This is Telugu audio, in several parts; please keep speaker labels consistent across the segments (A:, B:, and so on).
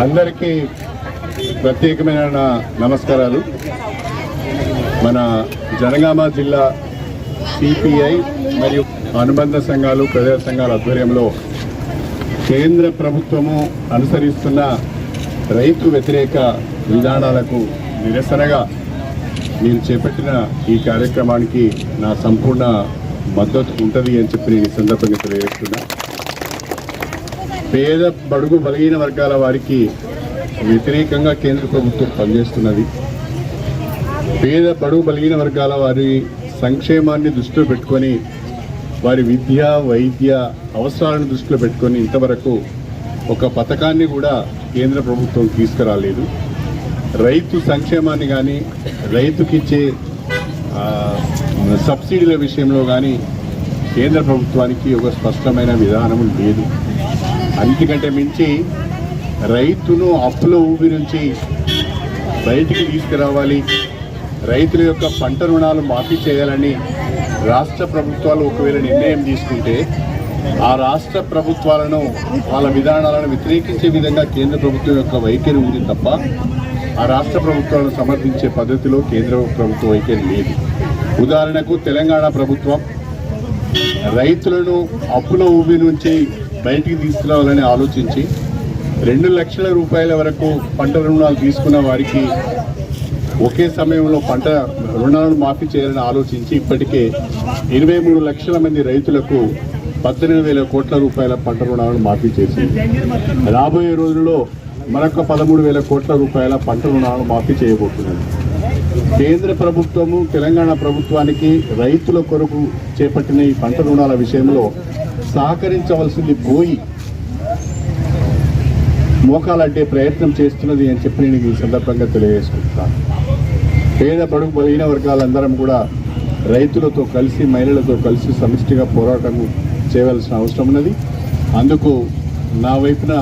A: అందరికీ ప్రత్యేకమైన నమస్కారాలు. మన జనగామ జిల్లా సిపిఐ మరియు అనుబంధ సంఘాలు ప్రజా సంఘాల ఆధ్వర్యంలో కేంద్ర ప్రభుత్వము అనుసరిస్తున్న రైతు వ్యతిరేక విధానాలకు నిరసనగా నేను చేపట్టిన ఈ కార్యక్రమానికి నా సంపూర్ణ మద్దతు ఉంటుంది అని చెప్పి నేను ఈ సందర్భంగా తెలియజేస్తున్నా. పేద బడుగు బలహీన వర్గాల వారికి వ్యతిరేకంగా కేంద్ర ప్రభుత్వం పనిచేస్తున్నది. పేద బడుగు బలహీన వర్గాల వారి సంక్షేమాన్ని దృష్టిలో పెట్టుకొని వారి విద్య వైద్య అవసరాలను దృష్టిలో పెట్టుకొని ఇంతవరకు ఒక పథకాన్ని కూడా కేంద్ర ప్రభుత్వం తీసుకురాలేదు. రైతు సంక్షేమాన్ని కానీ రైతుకిచ్చే సబ్సిడీల విషయంలో కానీ కేంద్ర ప్రభుత్వానికి ఒక స్పష్టమైన విధానం లేదు. అంతకంటే మించి రైతును అప్పుల ఊబి నుంచి బయటికి తీసుకురావాలి, రైతుల యొక్క పంట రుణాలు మాఫీ చేయాలని రాష్ట్ర ప్రభుత్వాలు ఒకవేళ నిర్ణయం తీసుకుంటే ఆ రాష్ట్ర ప్రభుత్వాలను వాళ్ళ విధానాలను వ్యతిరేకించే విధంగా కేంద్ర ప్రభుత్వం యొక్క వైఖరి ఉంది తప్ప ఆ రాష్ట్ర ప్రభుత్వాలను సమర్థించే పద్ధతిలో కేంద్ర ప్రభుత్వ వైఖరి లేదు. ఉదాహరణకు తెలంగాణ ప్రభుత్వం రైతులను అప్పుల ఊబి నుంచి బయటికి తీసుకురావాలని ఆలోచించి 2 లక్షల రూపాయల వరకు పంట రుణాలు తీసుకున్న వారికి ఒకే సమయంలో పంట రుణాలను మాఫీ చేయాలని ఆలోచించి ఇప్పటికే 23 లక్షల మంది రైతులకు 18,000 కోట్ల రూపాయల పంట రుణాలను మాఫీ చేసింది. రాబోయే రోజుల్లో మరొక 13,000 కోట్ల రూపాయల పంట రుణాలను మాఫీ చేయబోతున్నది. కేంద్ర ప్రభుత్వము తెలంగాణ ప్రభుత్వానికి రైతుల కొరకు చేపట్టిన ఈ పంట రుణాల విషయంలో సహకరించవలసింది పోయి మోకాలంటే ప్రయత్నం చేస్తున్నది అని చెప్పి నేను ఈ సందర్భంగా తెలియజేసుకుంటున్నాను. పేద బడుగు బలహీన వర్గాలందరం కూడా రైతులతో కలిసి మహిళలతో కలిసి సమిష్టిగా పోరాటం చేయవలసిన అవసరం ఉన్నది. అందుకు నా వైపున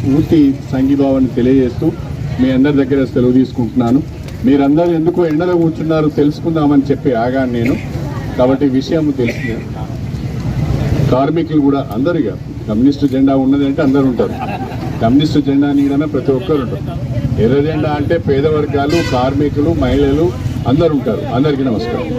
A: పూర్తి సంఘీభావాన్ని తెలియజేస్తూ మీ అందరి దగ్గర సెలవు తీసుకుంటున్నాను. మీరందరూ ఎందుకు ఎండలో కూర్చున్నారు తెలుసుకుందామని చెప్పి ఆగాను నేను. కాబట్టి విషయం తెలిసింది. కార్మికులు కూడా అందరిగా కమ్యూనిస్టు జెండా ఉన్నది అంటే అందరూ ఉంటారు. కమ్యూనిస్టు జెండా నీడనే ప్రతి ఒక్కరు ఉంటారు. ఎర్ర జెండా అంటే పేద వర్గాలు, కార్మికులు, మహిళలు అందరూ ఉంటారు. అందరికీ నమస్కారం.